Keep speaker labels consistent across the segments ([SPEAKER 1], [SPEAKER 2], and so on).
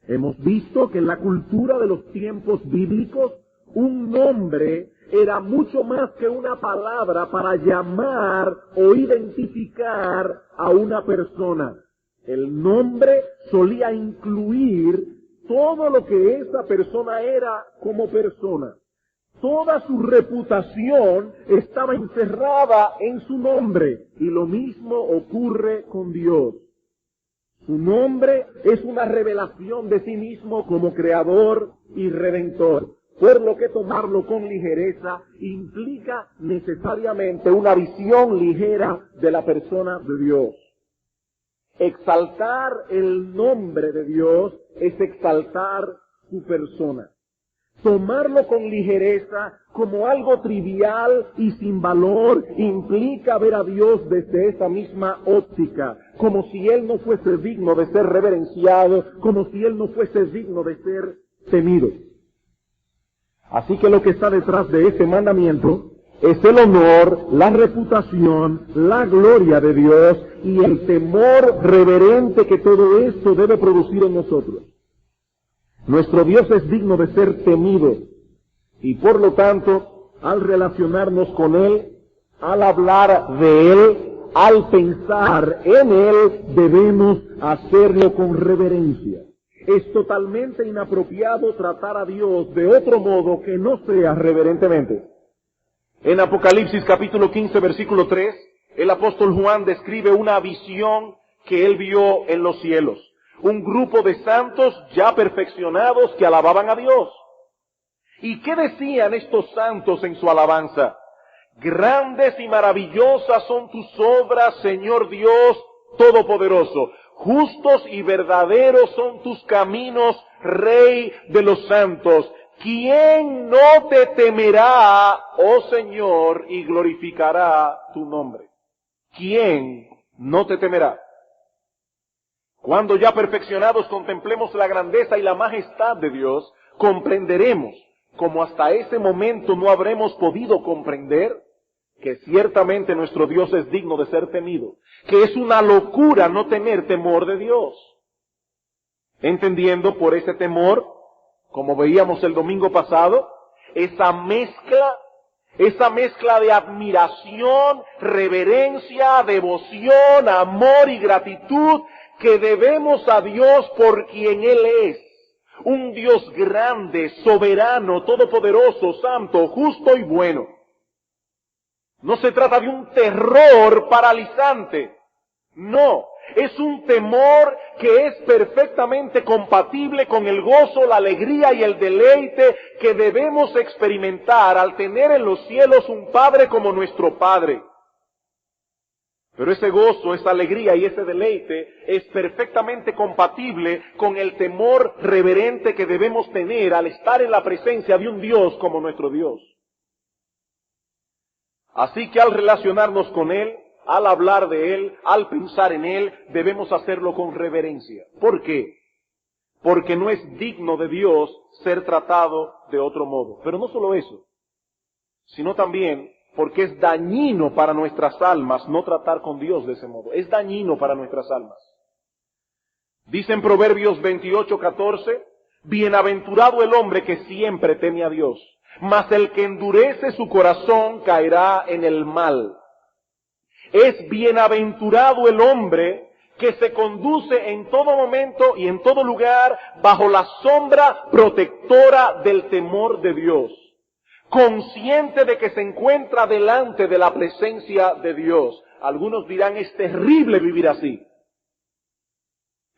[SPEAKER 1] Hemos visto que en la cultura de los tiempos bíblicos, un nombre era mucho más que una palabra para llamar o identificar a una persona. El nombre solía incluir todo lo que esa persona era como persona. Toda su reputación estaba encerrada en su nombre, y lo mismo ocurre con Dios. Su nombre es una revelación de sí mismo como creador y redentor, por lo que tomarlo con ligereza implica necesariamente una visión ligera de la persona de Dios. Exaltar el nombre de Dios es exaltar su persona. Tomarlo con ligereza como algo trivial y sin valor implica ver a Dios desde esa misma óptica, como si Él no fuese digno de ser reverenciado, como si Él no fuese digno de ser temido. Así que lo que está detrás de ese mandamiento es el honor, la reputación, la gloria de Dios y el temor reverente que todo esto debe producir en nosotros. Nuestro Dios es digno de ser temido y por lo tanto, al relacionarnos con Él, al hablar de Él, al pensar en Él, debemos hacerlo con reverencia. Es totalmente inapropiado tratar a Dios de otro modo que no sea reverentemente. En Apocalipsis capítulo 15 versículo 3, el apóstol Juan describe una visión que él vio en los cielos. Un grupo de santos ya perfeccionados que alababan a Dios. ¿Y qué decían estos santos en su alabanza? Grandes y maravillosas son tus obras, Señor Dios Todopoderoso. Justos y verdaderos son tus caminos, Rey de los santos. ¿Quién no te temerá, oh Señor, y glorificará tu nombre? ¿Quién no te temerá? Cuando ya perfeccionados contemplemos la grandeza y la majestad de Dios, comprenderemos, como hasta ese momento no habremos podido comprender, que ciertamente nuestro Dios es digno de ser temido, que es una locura no tener temor de Dios. Entendiendo por ese temor, como veíamos el domingo pasado, esa mezcla de admiración, reverencia, devoción, amor y gratitud que debemos a Dios por quien Él es. Un Dios grande, soberano, todopoderoso, santo, justo y bueno. No se trata de un terror paralizante. No, es un temor que es perfectamente compatible con el gozo, la alegría y el deleite que debemos experimentar al tener en los cielos un Padre como nuestro Padre. Pero ese gozo, esa alegría y ese deleite es perfectamente compatible con el temor reverente que debemos tener al estar en la presencia de un Dios como nuestro Dios. Así que al relacionarnos con Él, al hablar de Él, al pensar en Él, debemos hacerlo con reverencia. ¿Por qué? Porque no es digno de Dios ser tratado de otro modo. Pero no solo eso, sino también porque es dañino para nuestras almas no tratar con Dios de ese modo. Es dañino para nuestras almas. Dice en Proverbios 28:14, bienaventurado el hombre que siempre teme a Dios, mas el que endurece su corazón caerá en el mal. Es bienaventurado el hombre que se conduce en todo momento y en todo lugar bajo la sombra protectora del temor de Dios, consciente de que se encuentra delante de la presencia de Dios. Algunos dirán, es terrible vivir así.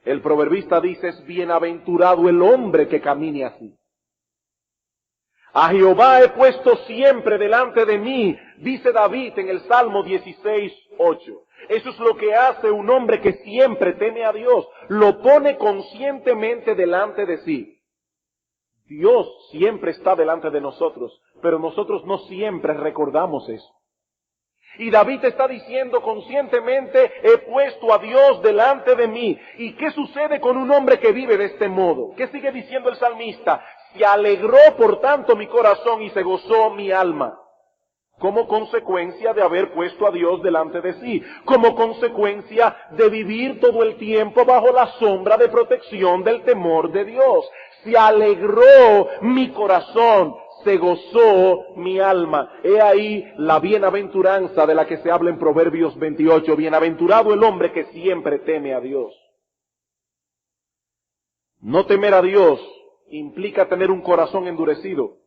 [SPEAKER 1] El proverbista dice, es bienaventurado el hombre que camine así. A Jehová he puesto siempre delante de mí, dice David en el Salmo 16:8. Eso es lo que hace un hombre que siempre teme a Dios. Lo pone conscientemente delante de sí. Dios siempre está delante de nosotros, pero nosotros no siempre recordamos eso. Y David está diciendo conscientemente, he puesto a Dios delante de mí. ¿Y qué sucede con un hombre que vive de este modo? ¿Qué sigue diciendo el salmista? Se alegró por tanto mi corazón y se gozó mi alma. como consecuencia de haber puesto a Dios delante de sí, como consecuencia de vivir todo el tiempo bajo la sombra de protección del temor de Dios. Se alegró mi corazón, se gozó mi alma. He ahí la bienaventuranza de la que se habla en Proverbios 28. Bienaventurado el hombre que siempre teme a Dios. No temer a Dios implica tener un corazón endurecido.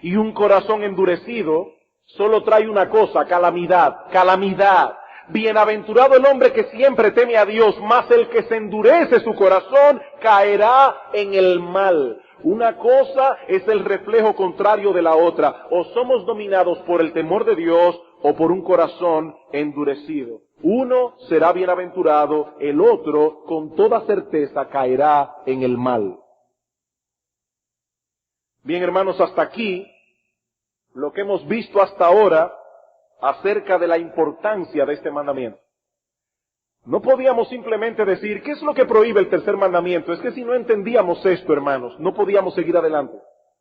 [SPEAKER 1] Y un corazón endurecido solo trae una cosa: calamidad, calamidad. Bienaventurado el hombre que siempre teme a Dios, mas el que se endurece su corazón caerá en el mal. Una cosa es el reflejo contrario de la otra. O somos dominados por el temor de Dios o por un corazón endurecido. Uno será bienaventurado, el otro con toda certeza caerá en el mal. Bien, hermanos, hasta aquí lo que hemos visto hasta ahora acerca de la importancia de este mandamiento. No podíamos simplemente decir, ¿qué es lo que prohíbe el tercer mandamiento? Es que si no entendíamos esto, hermanos, no podíamos seguir adelante.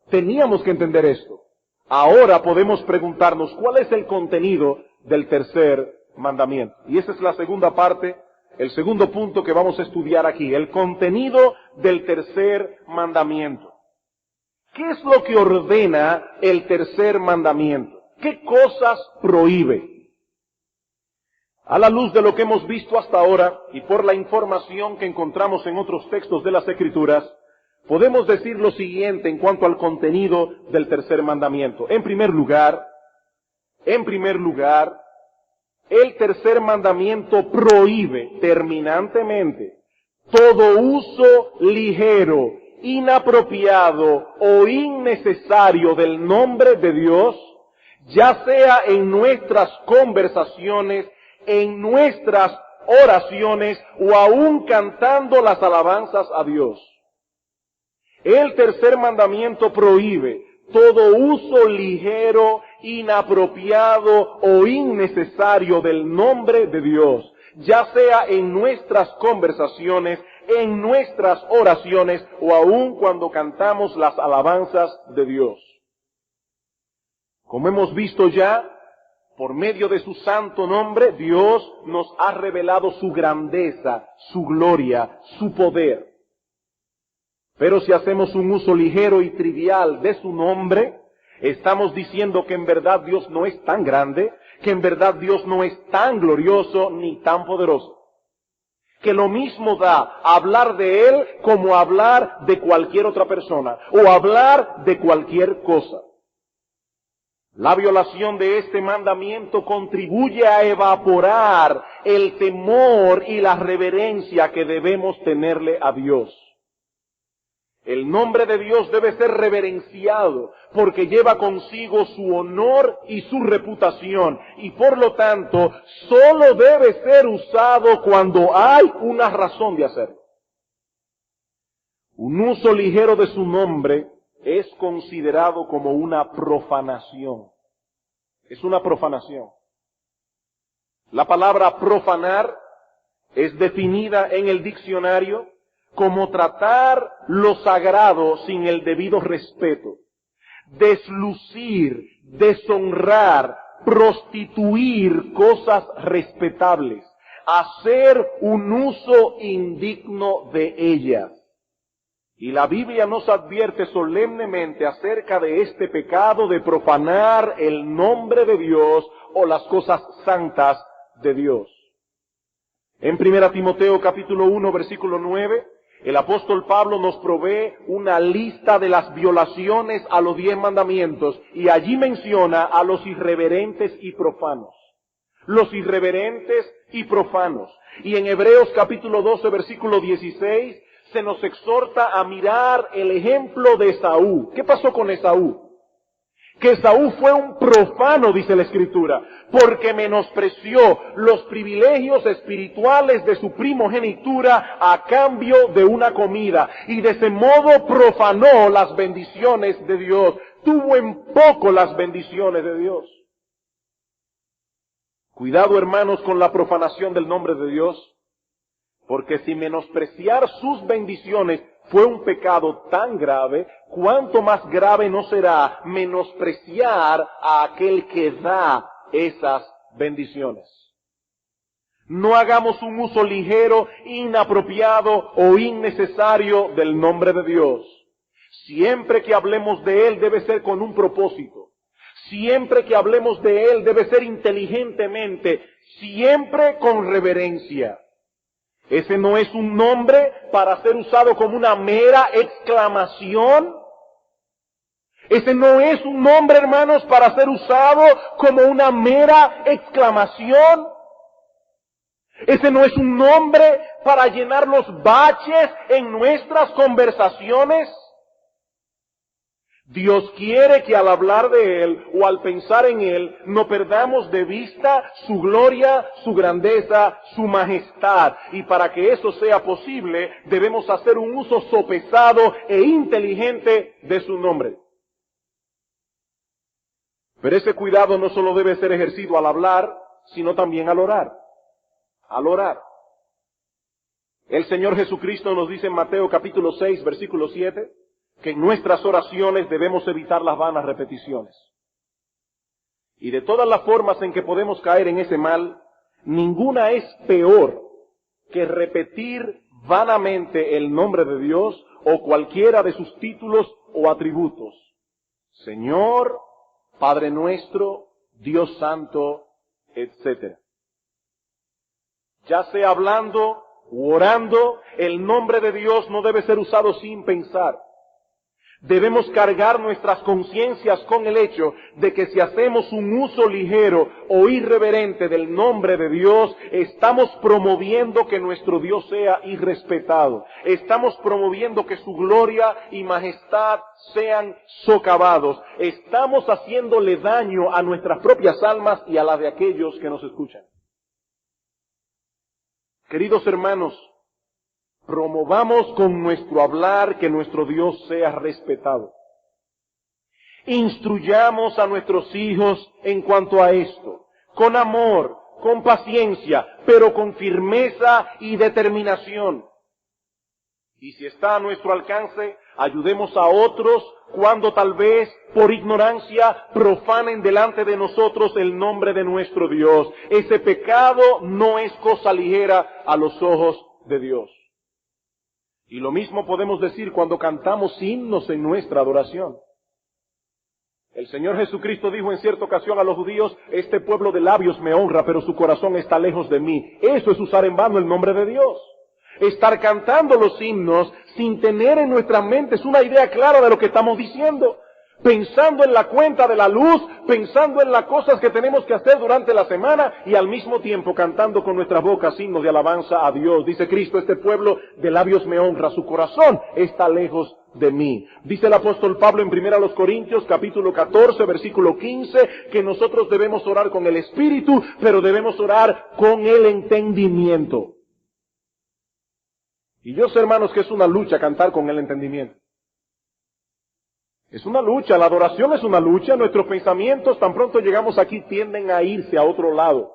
[SPEAKER 1] Teníamos que entender esto. Ahora podemos preguntarnos, ¿cuál es el contenido del tercer mandamiento? Y esa es la segunda parte, el segundo punto que vamos a estudiar aquí, el contenido del tercer mandamiento. ¿Qué es lo que ordena el tercer mandamiento? ¿Qué cosas prohíbe? A la luz de lo que hemos visto hasta ahora y por la información que encontramos en otros textos de las Escrituras, podemos decir lo siguiente en cuanto al contenido del tercer mandamiento. En primer lugar, el tercer mandamiento prohíbe terminantemente todo uso ligero, inapropiado o innecesario del nombre de Dios, ya sea en nuestras conversaciones, en nuestras oraciones o aún cantando las alabanzas a Dios. El tercer mandamiento prohíbe todo uso ligero, inapropiado o innecesario del nombre de Dios, ya sea en nuestras conversaciones, en nuestras oraciones o aún cuando cantamos las alabanzas de Dios. Como hemos visto ya, por medio de su santo nombre, Dios nos ha revelado su grandeza, su gloria, su poder. Pero si hacemos un uso ligero y trivial de su nombre, estamos diciendo que en verdad Dios no es tan grande, que en verdad Dios no es tan glorioso ni tan poderoso. Que lo mismo da hablar de Él como hablar de cualquier otra persona o hablar de cualquier cosa. La violación de este mandamiento contribuye a evaporar el temor y la reverencia que debemos tenerle a Dios. El nombre de Dios debe ser reverenciado porque lleva consigo su honor y su reputación y por lo tanto solo debe ser usado cuando hay una razón de hacerlo. Un uso ligero de su nombre es considerado como una profanación. Es una profanación. La palabra profanar es definida en el diccionario como tratar lo sagrado sin el debido respeto, deslucir, deshonrar, prostituir cosas respetables, hacer un uso indigno de ellas. Y la Biblia nos advierte solemnemente acerca de este pecado de profanar el nombre de Dios o las cosas santas de Dios. En 1 Timoteo capítulo 1 versículo 9, el apóstol Pablo nos provee una lista de las violaciones a los 10 mandamientos y allí menciona a los irreverentes y profanos. Los irreverentes y profanos. Y en Hebreos capítulo 12 versículo 16 se nos exhorta a mirar el ejemplo de Esaú. ¿Qué pasó con Esaú? Que Esaú fue un profano, dice la Escritura, porque menospreció los privilegios espirituales de su primogenitura a cambio de una comida, y de ese modo profanó las bendiciones de Dios, tuvo en poco las bendiciones de Dios. Cuidado, hermanos, con la profanación del nombre de Dios, porque si menospreciar sus bendiciones fue un pecado tan grave, cuánto más grave no será menospreciar a aquel que da esas bendiciones. No hagamos un uso ligero, inapropiado o innecesario del nombre de Dios. Siempre que hablemos de Él debe ser con un propósito. Siempre que hablemos de Él debe ser inteligentemente, siempre con reverencia. Ese no es un nombre para ser usado como una mera exclamación. Ese no es un nombre, hermanos, para ser usado como una mera exclamación. Ese no es un nombre para llenar los baches en nuestras conversaciones. Dios quiere que al hablar de Él o al pensar en Él no perdamos de vista su gloria, su grandeza, su majestad. Y para que eso sea posible, debemos hacer un uso sopesado e inteligente de su nombre. Pero ese cuidado no solo debe ser ejercido al hablar, sino también al orar. Al orar. El Señor Jesucristo nos dice en Mateo capítulo 6, versículo 7, que en nuestras oraciones debemos evitar las vanas repeticiones. Y de todas las formas en que podemos caer en ese mal, ninguna es peor que repetir vanamente el nombre de Dios o cualquiera de sus títulos o atributos. Señor, Padre nuestro, Dios santo, etc. Ya sea hablando u orando, el nombre de Dios no debe ser usado sin pensar. Debemos cargar nuestras conciencias con el hecho de que si hacemos un uso ligero o irreverente del nombre de Dios, estamos promoviendo que nuestro Dios sea irrespetado. Estamos promoviendo que su gloria y majestad sean socavados. Estamos haciéndole daño a nuestras propias almas y a las de aquellos que nos escuchan. Queridos hermanos, promovamos con nuestro hablar que nuestro Dios sea respetado. Instruyamos a nuestros hijos en cuanto a esto, con amor, con paciencia, pero con firmeza y determinación. Y si está a nuestro alcance, ayudemos a otros cuando tal vez por ignorancia profanen delante de nosotros el nombre de nuestro Dios. Ese pecado no es cosa ligera a los ojos de Dios. Y lo mismo podemos decir cuando cantamos himnos en nuestra adoración. El Señor Jesucristo dijo en cierta ocasión a los judíos, este pueblo de labios me honra, pero su corazón está lejos de mí. Eso es usar en vano el nombre de Dios. Estar cantando los himnos sin tener en nuestras mentes una idea clara de lo que estamos diciendo. Pensando en la cuenta de la luz, pensando en las cosas que tenemos que hacer durante la semana y al mismo tiempo cantando con nuestras bocas himnos de alabanza a Dios. Dice Cristo, este pueblo de labios me honra, su corazón está lejos de mí. Dice el apóstol Pablo en 1 Corintios capítulo 14 versículo 15 que nosotros debemos orar con el Espíritu, pero debemos orar con el entendimiento. Y yo sé, hermanos, que es una lucha cantar con el entendimiento. Es una lucha, la adoración es una lucha, nuestros pensamientos tan pronto llegamos aquí tienden a irse a otro lado.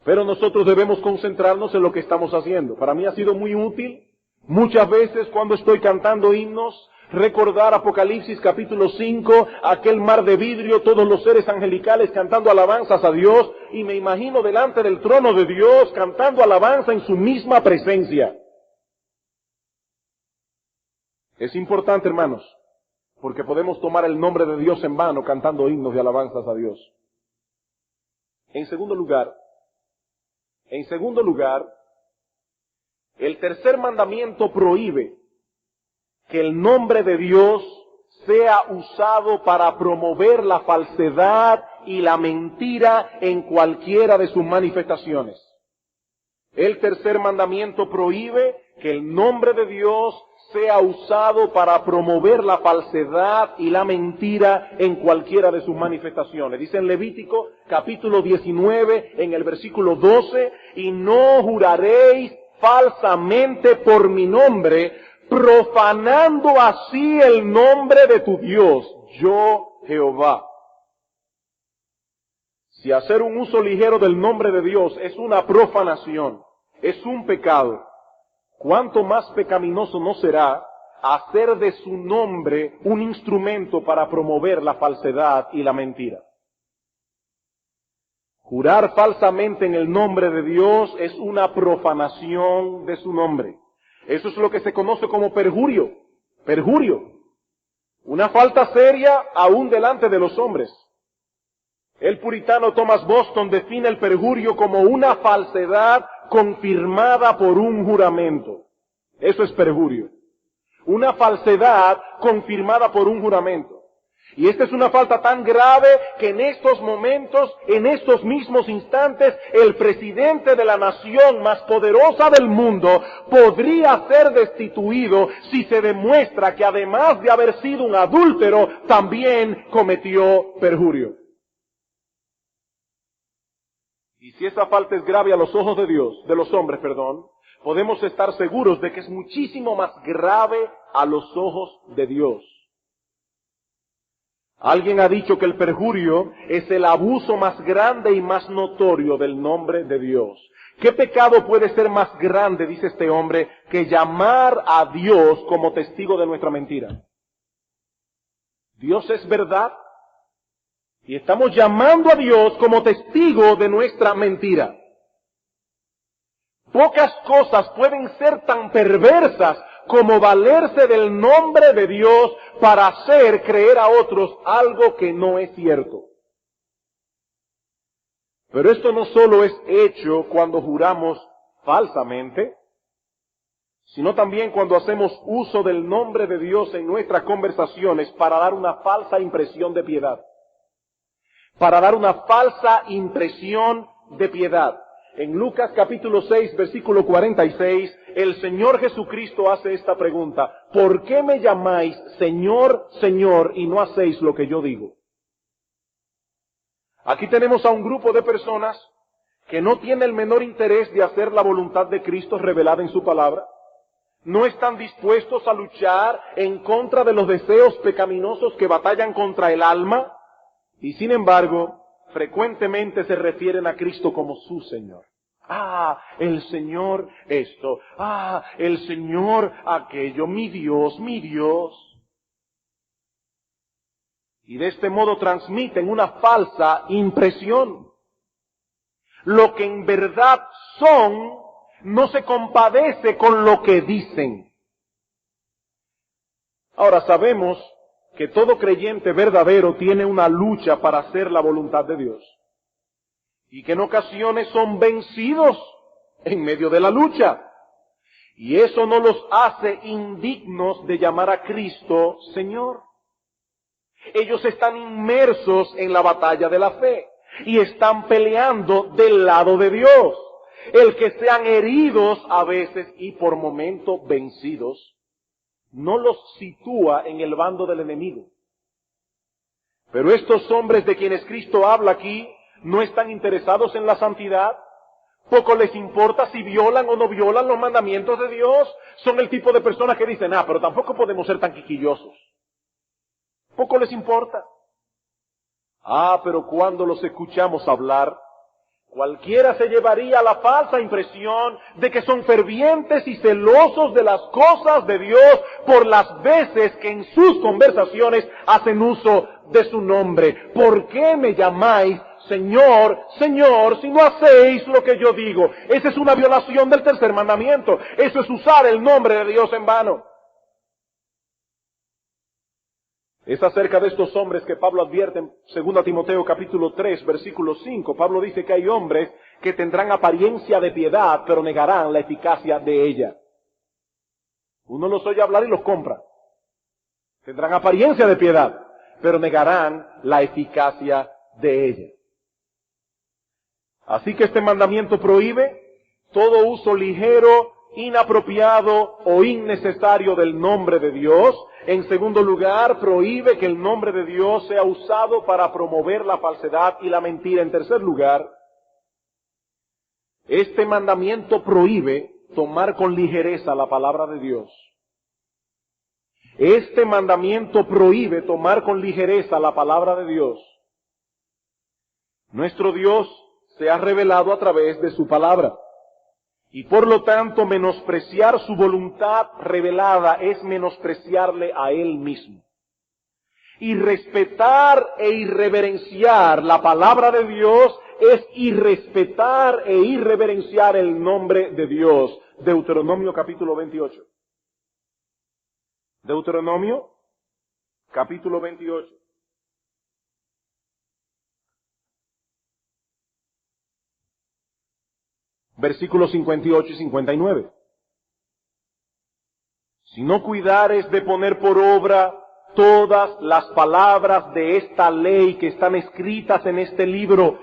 [SPEAKER 1] Pero nosotros debemos concentrarnos en lo que estamos haciendo. Para mí ha sido muy útil, muchas veces cuando estoy cantando himnos, recordar Apocalipsis capítulo 5, aquel mar de vidrio, todos los seres angelicales cantando alabanzas a Dios, y me imagino delante del trono de Dios cantando alabanza en su misma presencia. Es importante, hermanos, porque podemos tomar el nombre de Dios en vano cantando himnos de alabanzas a Dios. En segundo lugar, el tercer mandamiento prohíbe que el nombre de Dios sea usado para promover la falsedad y la mentira en cualquiera de sus manifestaciones. El tercer mandamiento prohíbe que el nombre de Dios sea usado para promover la falsedad y la mentira en cualquiera de sus manifestaciones. Dice en Levítico capítulo 19 en el versículo 12, y no juraréis falsamente por mi nombre, profanando así el nombre de tu Dios, yo Jehová. Si hacer un uso ligero del nombre de Dios es una profanación, es un pecado, ¿cuánto más pecaminoso no será hacer de su nombre un instrumento para promover la falsedad y la mentira? Jurar falsamente en el nombre de Dios es una profanación de su nombre. Eso es lo que se conoce como perjurio. Perjurio. Una falta seria aún delante de los hombres. El puritano Thomas Boston define el perjurio como una falsedad confirmada por un juramento. Eso es perjurio. Una falsedad confirmada por un juramento. Y esta es una falta tan grave que en estos momentos, en estos mismos instantes, el presidente de la nación más poderosa del mundo podría ser destituido si se demuestra que además de haber sido un adúltero, también cometió perjurio. Y si esa falta es grave a los ojos de Dios, de los hombres, podemos estar seguros de que es muchísimo más grave a los ojos de Dios. Alguien ha dicho que el perjurio es el abuso más grande y más notorio del nombre de Dios. ¿Qué pecado puede ser más grande, dice este hombre, que llamar a Dios como testigo de nuestra mentira? Dios es verdad y estamos llamando a Dios como testigo de nuestra mentira. Pocas cosas pueden ser tan perversas como valerse del nombre de Dios para hacer creer a otros algo que no es cierto. Pero esto no solo es hecho cuando juramos falsamente, sino también cuando hacemos uso del nombre de Dios en nuestras conversaciones para dar una falsa impresión de piedad. Para dar una falsa impresión de piedad. En Lucas capítulo 6, versículo 46, el Señor Jesucristo hace esta pregunta: ¿por qué me llamáis Señor, Señor, y no hacéis lo que yo digo? Aquí tenemos a un grupo de personas que no tiene el menor interés de hacer la voluntad de Cristo revelada en su palabra. No están dispuestos a luchar en contra de los deseos pecaminosos que batallan contra el alma, y sin embargo, frecuentemente se refieren a Cristo como su Señor. Ah, el Señor esto. Ah, el Señor aquello. Mi Dios, mi Dios. Y de este modo transmiten una falsa impresión. Lo que en verdad son no se compadece con lo que dicen. Ahora sabemos que todo creyente verdadero tiene una lucha para hacer la voluntad de Dios. Y que en ocasiones son vencidos en medio de la lucha. Y eso no los hace indignos de llamar a Cristo Señor. Ellos están inmersos en la batalla de la fe y están peleando del lado de Dios. El que sean heridos a veces y por momentos vencidos no los sitúa en el bando del enemigo. Pero estos hombres de quienes Cristo habla aquí no están interesados en la santidad. Poco les importa si violan o no violan los mandamientos de Dios. Son el tipo de personas que dicen, pero tampoco podemos ser tan quisquillosos. Poco les importa. Pero cuando los escuchamos hablar, cualquiera se llevaría la falsa impresión de que son fervientes y celosos de las cosas de Dios por las veces que en sus conversaciones hacen uso de su nombre. ¿Por qué me llamáis Señor, Señor, si no hacéis lo que yo digo? Esa es una violación del tercer mandamiento. Eso es usar el nombre de Dios en vano. Es acerca de estos hombres que Pablo advierte en 2 Timoteo capítulo 3, versículo 5. Pablo dice que hay hombres que tendrán apariencia de piedad, pero negarán la eficacia de ella. Uno los oye hablar y los compra. Tendrán apariencia de piedad, pero negarán la eficacia de ella. Así que este mandamiento prohíbe todo uso ligero, inapropiado o innecesario del nombre de Dios. En segundo lugar, prohíbe que el nombre de Dios sea usado para promover la falsedad y la mentira. En tercer lugar, este mandamiento prohíbe tomar con ligereza la palabra de Dios. Este mandamiento prohíbe tomar con ligereza la palabra de Dios. Nuestro Dios se ha revelado a través de su palabra. Y por lo tanto, menospreciar su voluntad revelada es menospreciarle a Él mismo. Y respetar e irreverenciar la palabra de Dios es irrespetar e irreverenciar el nombre de Dios. Deuteronomio capítulo 28. Deuteronomio capítulo 28. Versículos 58 y 59. Si no cuidares de poner por obra todas las palabras de esta ley que están escritas en este libro,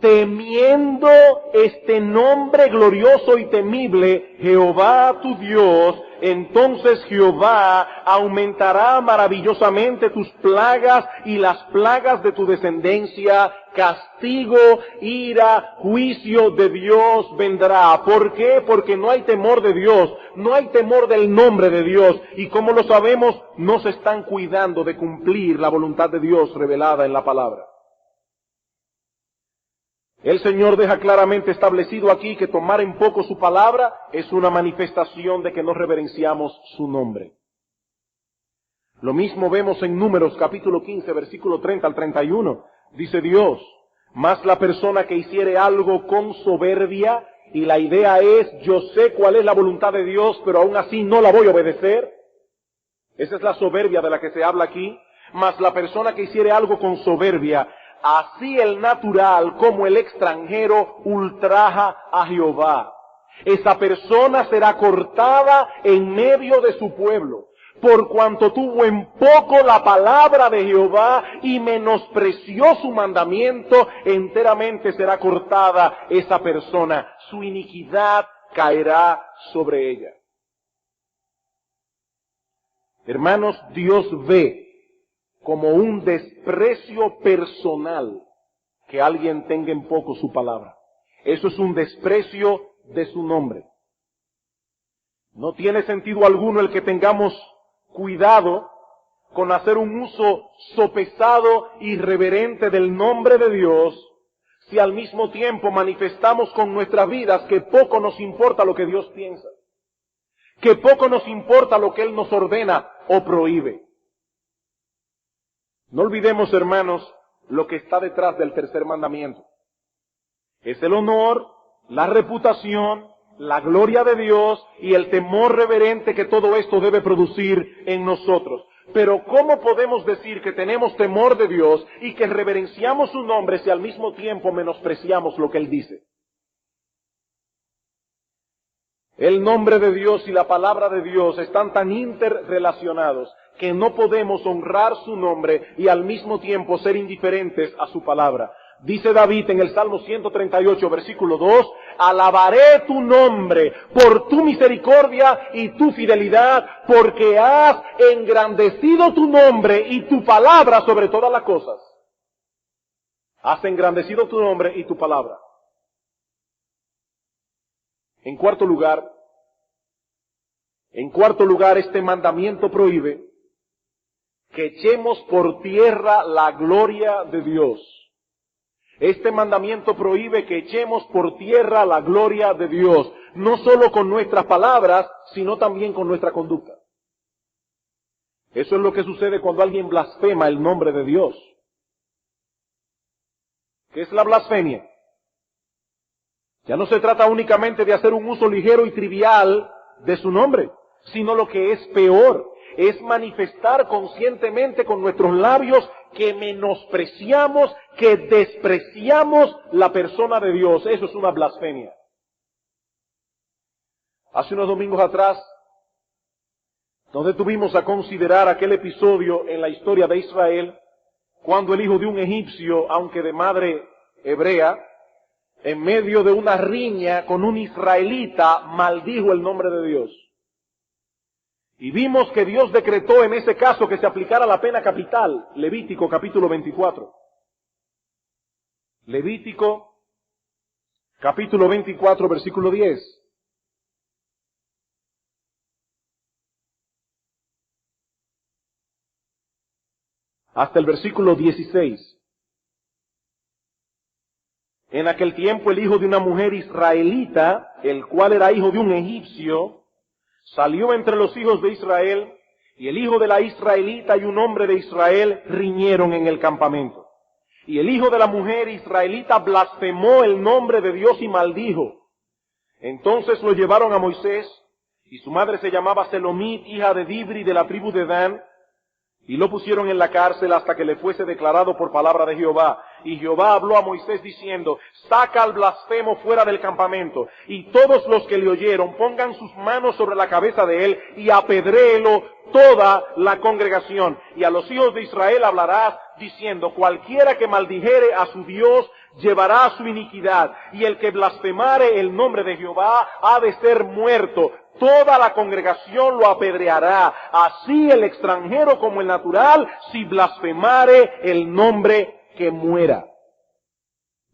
[SPEAKER 1] temiendo este nombre glorioso y temible, Jehová tu Dios, entonces Jehová aumentará maravillosamente tus plagas y las plagas de tu descendencia, castigo, ira, juicio de Dios vendrá. ¿Por qué? Porque no hay temor de Dios, no hay temor del nombre de Dios, y como lo sabemos, no se están cuidando de cumplir la voluntad de Dios revelada en la palabra. El Señor deja claramente establecido aquí que tomar en poco su palabra es una manifestación de que no reverenciamos su nombre. Lo mismo vemos en Números capítulo 15, versículo 30 al 31. Dice Dios, mas la persona que hiciere algo con soberbia, y la idea es, yo sé cuál es la voluntad de Dios, pero aún así no la voy a obedecer. Esa es la soberbia de la que se habla aquí. Mas la persona que hiciere algo con soberbia, así el natural como el extranjero ultraja a Jehová. Esa persona será cortada en medio de su pueblo, por cuanto tuvo en poco la palabra de Jehová y menospreció su mandamiento, enteramente será cortada esa persona. Su iniquidad caerá sobre ella. Hermanos, Dios ve como un desprecio personal que alguien tenga en poco su palabra. Eso es un desprecio de su nombre. No tiene sentido alguno el que tengamos cuidado con hacer un uso sopesado y reverente del nombre de Dios, si al mismo tiempo manifestamos con nuestras vidas que poco nos importa lo que Dios piensa, que poco nos importa lo que Él nos ordena o prohíbe. No olvidemos, hermanos, lo que está detrás del tercer mandamiento. Es el honor, la reputación, la gloria de Dios y el temor reverente que todo esto debe producir en nosotros. Pero ¿cómo podemos decir que tenemos temor de Dios y que reverenciamos su nombre si al mismo tiempo menospreciamos lo que Él dice? El nombre de Dios y la palabra de Dios están tan interrelacionados que no podemos honrar su nombre y al mismo tiempo ser indiferentes a su palabra. Dice David en el Salmo 138, versículo 2, alabaré tu nombre por tu misericordia y tu fidelidad, porque has engrandecido tu nombre y tu palabra sobre todas las cosas. Has engrandecido tu nombre y tu palabra. En cuarto lugar, este mandamiento prohíbe que echemos por tierra la gloria de Dios. Este mandamiento prohíbe que echemos por tierra la gloria de Dios, no solo con nuestras palabras, sino también con nuestra conducta. Eso es lo que sucede cuando alguien blasfema el nombre de Dios. ¿Qué es la blasfemia? Ya no se trata únicamente de hacer un uso ligero y trivial de su nombre, sino lo que es peor, es manifestar conscientemente con nuestros labios que menospreciamos, que despreciamos la persona de Dios. Eso es una blasfemia. Hace unos domingos atrás, nos detuvimos a considerar aquel episodio en la historia de Israel, cuando el hijo de un egipcio, aunque de madre hebrea, en medio de una riña con un israelita, maldijo el nombre de Dios. Y vimos que Dios decretó en ese caso que se aplicara la pena capital. Levítico capítulo 24. Levítico capítulo 24, versículo 10. Hasta el versículo 16. En aquel tiempo el hijo de una mujer israelita, el cual era hijo de un egipcio, salió entre los hijos de Israel, y el hijo de la israelita y un hombre de Israel riñeron en el campamento. Y el hijo de la mujer israelita blasfemó el nombre de Dios y maldijo. Entonces lo llevaron a Moisés, y su madre se llamaba Selomit, hija de Dibri, de la tribu de Dan, y lo pusieron en la cárcel hasta que le fuese declarado por palabra de Jehová. Y Jehová habló a Moisés diciendo, saca al blasfemo fuera del campamento, y todos los que le oyeron pongan sus manos sobre la cabeza de él, y apedréelo toda la congregación. Y a los hijos de Israel hablarás diciendo, cualquiera que maldijere a su Dios, llevará su iniquidad, y el que blasfemare el nombre de Jehová ha de ser muerto. Toda la congregación lo apedreará, así el extranjero como el natural, si blasfemare el nombre que muera.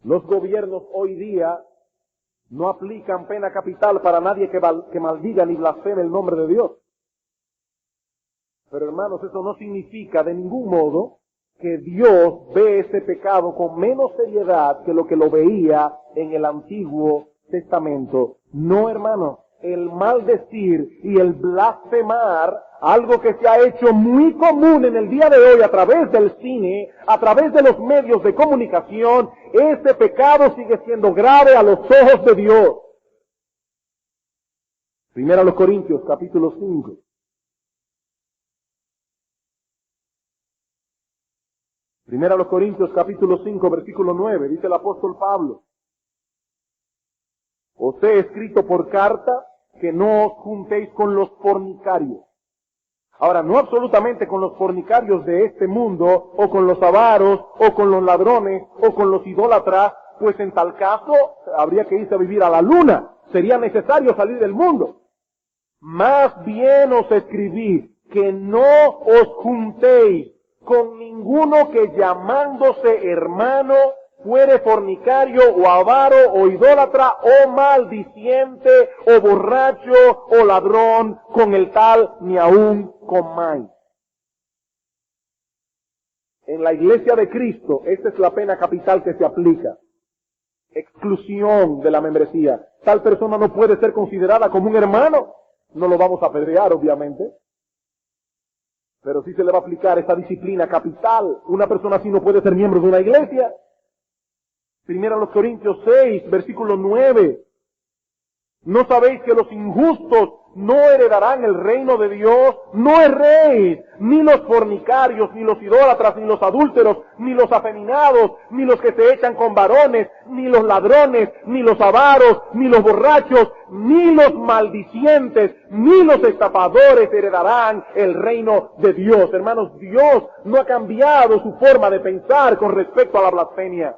[SPEAKER 1] Los gobiernos hoy día no aplican pena capital para nadie que maldiga ni blasfeme el nombre de Dios. Pero hermanos, eso no significa de ningún modo que Dios ve ese pecado con menos seriedad que lo que lo veía en el Antiguo Testamento. No, hermanos, el maldecir y el blasfemar, algo que se ha hecho muy común en el día de hoy a través del cine, a través de los medios de comunicación, ese pecado sigue siendo grave a los ojos de Dios. Primera a los Corintios, capítulo 5. Primera a los Corintios, capítulo 5, versículo 9, dice el apóstol Pablo. Os he escrito por carta que no os juntéis con los fornicarios. Ahora, no absolutamente con los fornicarios de este mundo, o con los avaros, o con los ladrones, o con los idólatras, pues en tal caso habría que irse a vivir a la luna. Sería necesario salir del mundo. Más bien os escribí que no os juntéis con ninguno que llamándose hermano fuere fornicario o avaro o idólatra o maldiciente o borracho o ladrón, con el tal ni aún comáis. En la iglesia de Cristo, esta es la pena capital que se aplica. Exclusión de la membresía. Tal persona no puede ser considerada como un hermano. No lo vamos a apedrear, obviamente. Pero sí se le va a aplicar esa disciplina capital. Una persona así no puede ser miembro de una iglesia. Primero a los Corintios 6, versículo 9. ¿No sabéis que los injustos no heredarán el reino de Dios? No erréis, ni los fornicarios, ni los idólatras, ni los adúlteros, ni los afeminados, ni los que se echan con varones, ni los ladrones, ni los avaros, ni los borrachos, ni los maldicientes, ni los estafadores heredarán el reino de Dios. Hermanos, Dios no ha cambiado su forma de pensar con respecto a la blasfemia.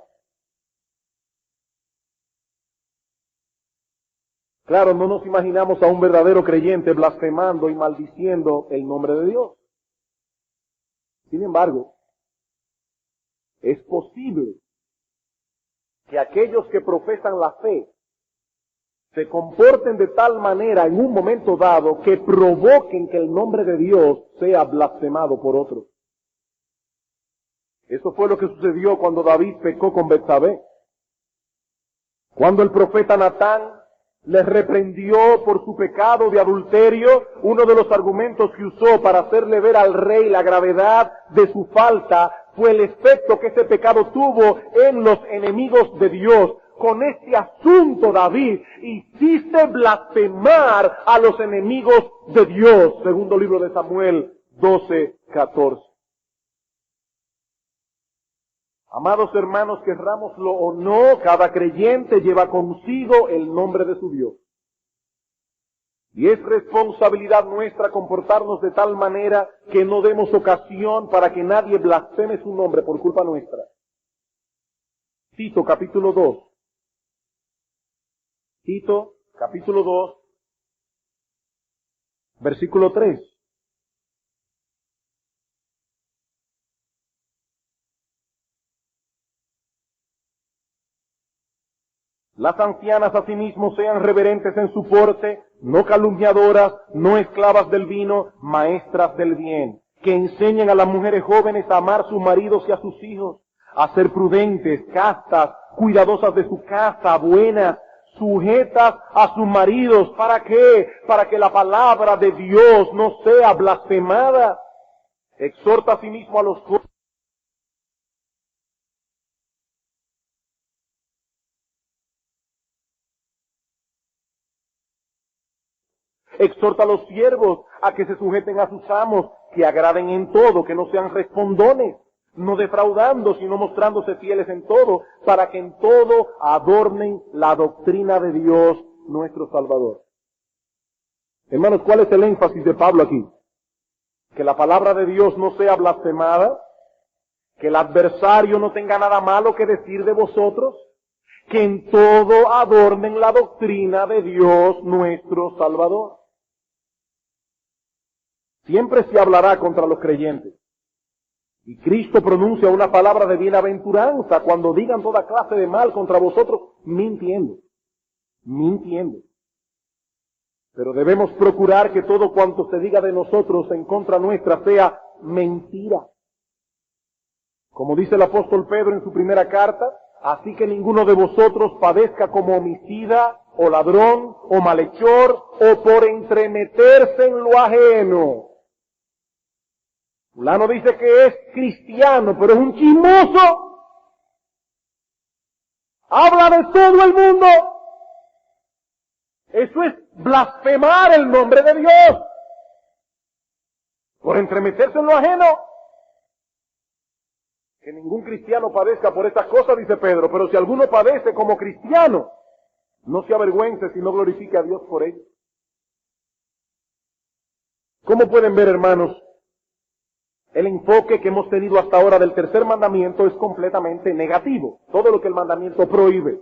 [SPEAKER 1] Claro, no nos imaginamos a un verdadero creyente blasfemando y maldiciendo el nombre de Dios. Sin embargo, es posible que aquellos que profesan la fe se comporten de tal manera en un momento dado que provoquen que el nombre de Dios sea blasfemado por otros. Eso fue lo que sucedió cuando David pecó con Betsabé. Cuando el profeta Natán les reprendió por su pecado de adulterio, uno de los argumentos que usó para hacerle ver al rey la gravedad de su falta fue el efecto que ese pecado tuvo en los enemigos de Dios. Con este asunto, David, hiciste blasfemar a los enemigos de Dios. Segundo libro de Samuel 12:14. Amados hermanos, querrámoslo o no, cada creyente lleva consigo el nombre de su Dios. Y es responsabilidad nuestra comportarnos de tal manera que no demos ocasión para que nadie blasfeme su nombre por culpa nuestra. Tito capítulo 2. Tito capítulo 2, versículo 3. Las ancianas asimismo sean reverentes en su porte, no calumniadoras, no esclavas del vino, maestras del bien, que enseñen a las mujeres jóvenes a amar a sus maridos y a sus hijos, a ser prudentes, castas, cuidadosas de su casa, buenas, sujetas a sus maridos. ¿Para qué? Para que la palabra de Dios no sea blasfemada. Exhorta asimismo a los jóvenes. Exhorta a los siervos a que se sujeten a sus amos, que agraden en todo, que no sean respondones, no defraudando, sino mostrándose fieles en todo, para que en todo adornen la doctrina de Dios, nuestro Salvador. Hermanos, ¿cuál es el énfasis de Pablo aquí? Que la palabra de Dios no sea blasfemada, que el adversario no tenga nada malo que decir de vosotros, que en todo adornen la doctrina de Dios, nuestro Salvador. Siempre se hablará contra los creyentes. Y Cristo pronuncia una palabra de bienaventuranza cuando digan toda clase de mal contra vosotros, mintiendo. Pero debemos procurar que todo cuanto se diga de nosotros en contra nuestra sea mentira. Como dice el apóstol Pedro en su primera carta, así que ninguno de vosotros padezca como homicida, o ladrón, o malhechor, o por entremeterse en lo ajeno. Fulano dice que es cristiano, pero es un chismoso. Habla de todo el mundo. Eso es blasfemar el nombre de Dios. Por entremeterse en lo ajeno. Que ningún cristiano padezca por estas cosas, dice Pedro, pero si alguno padece como cristiano, no se avergüence, sino glorifique a Dios por ello. ¿Cómo pueden ver, hermanos? El enfoque que hemos tenido hasta ahora del tercer mandamiento es completamente negativo. Todo lo que el mandamiento prohíbe.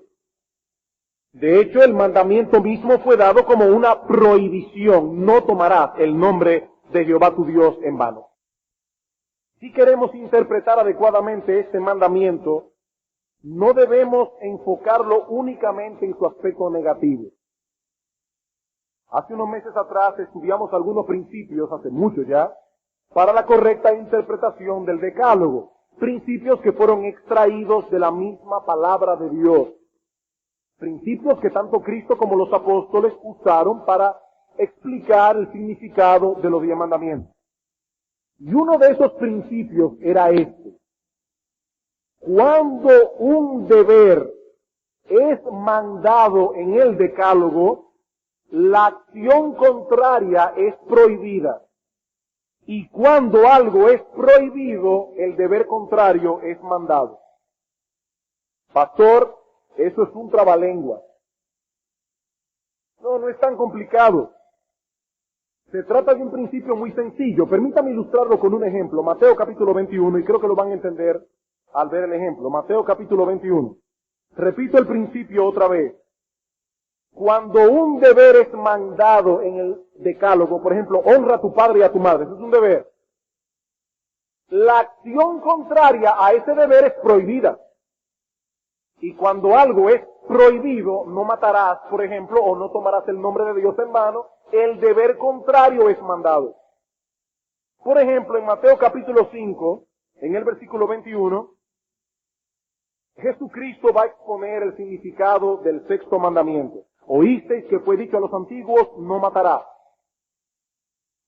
[SPEAKER 1] De hecho, el mandamiento mismo fue dado como una prohibición. No tomarás el nombre de Jehová tu Dios en vano. Si queremos interpretar adecuadamente este mandamiento, no debemos enfocarlo únicamente en su aspecto negativo. Hace unos meses atrás estudiamos algunos principios, hace mucho ya, para la correcta interpretación del Decálogo. Principios que fueron extraídos de la misma palabra de Dios. Principios que tanto Cristo como los apóstoles usaron para explicar el significado de los 10 mandamientos. Y uno de esos principios era este. Cuando un deber es mandado en el Decálogo, la acción contraria es prohibida. Y cuando algo es prohibido, el deber contrario es mandado. Pastor, eso es un trabalengua. No es tan complicado. Se trata de un principio muy sencillo. Permítame ilustrarlo con un ejemplo. Mateo capítulo 21, y creo que lo van a entender al ver el ejemplo. Mateo capítulo 21. Repito el principio otra vez. Cuando un deber es mandado en el Decálogo, por ejemplo, honra a tu padre y a tu madre, eso es un deber. La acción contraria a ese deber es prohibida. Y cuando algo es prohibido, no matarás, por ejemplo, o no tomarás el nombre de Dios en vano, el deber contrario es mandado. Por ejemplo, en Mateo capítulo 5, en el versículo 21, Jesucristo va a exponer el significado del sexto mandamiento. Oísteis que fue dicho a los antiguos, no matarás.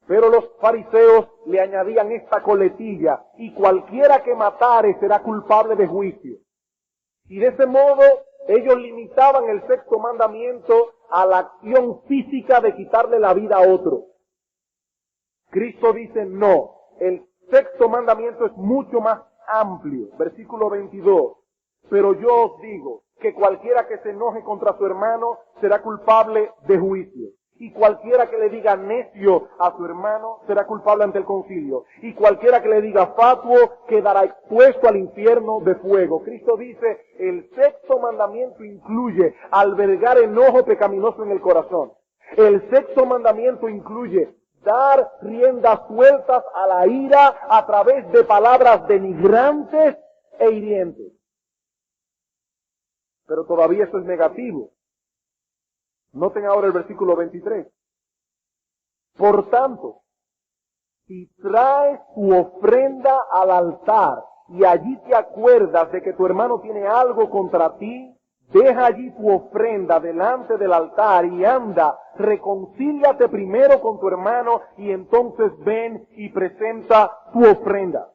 [SPEAKER 1] Pero los fariseos le añadían esta coletilla, y cualquiera que matare será culpable de juicio. Y de ese modo ellos limitaban el sexto mandamiento a la acción física de quitarle la vida a otro. Cristo dice no, el sexto mandamiento es mucho más amplio. Versículo 22. Pero yo os digo que cualquiera que se enoje contra su hermano será culpable de juicio. Y cualquiera que le diga necio a su hermano será culpable ante el concilio. Y cualquiera que le diga fatuo quedará expuesto al infierno de fuego. Cristo dice, el sexto mandamiento incluye albergar enojo pecaminoso en el corazón. El sexto mandamiento incluye dar riendas sueltas a la ira a través de palabras denigrantes e hirientes. Pero todavía eso es negativo. Noten ahora el versículo 23. Por tanto, si traes tu ofrenda al altar y allí te acuerdas de que tu hermano tiene algo contra ti, deja allí tu ofrenda delante del altar y anda, reconcíliate primero con tu hermano y entonces ven y presenta tu ofrenda.